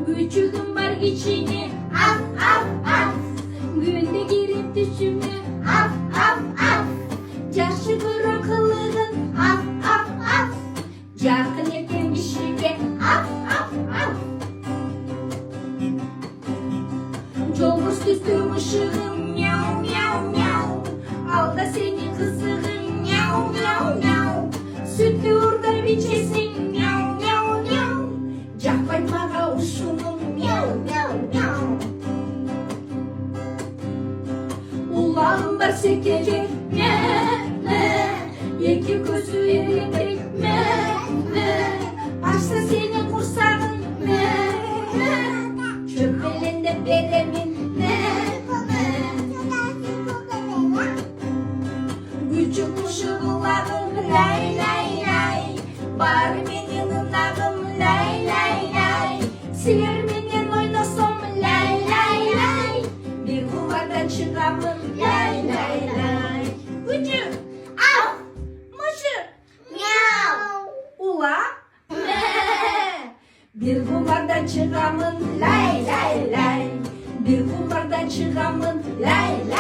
Küçüğüm var içine, af af af. Günde girip düşüme, af af af. Yaşı kuru kılığın, af af af. Yakın eken kişiye, af af af. Jolburs tüstüm ışığım, miau miau miau. Al da seni kızığın, miau miau miau. Sütlü urgar biçesin, miau miau miau. Jakpaymaga uşunum, miau miau miau. Ulağım var sekecek, me me. Yeki gözü erecek, me me. Açsa seni kursağın, me me. Çöpelinde beremin, me me. Küçük ışıklarım, lay lay lay. Var benim ınağım, lay lay lay. Silermenen oynasam, lay lay lay. Bir kumardan çıkamın, lay lay lay. Küçük, av, mışı, miau. Ula, me. Bir kumardan çıkamın, lay lay lay. Bir kumardan çıkamın, lay lay.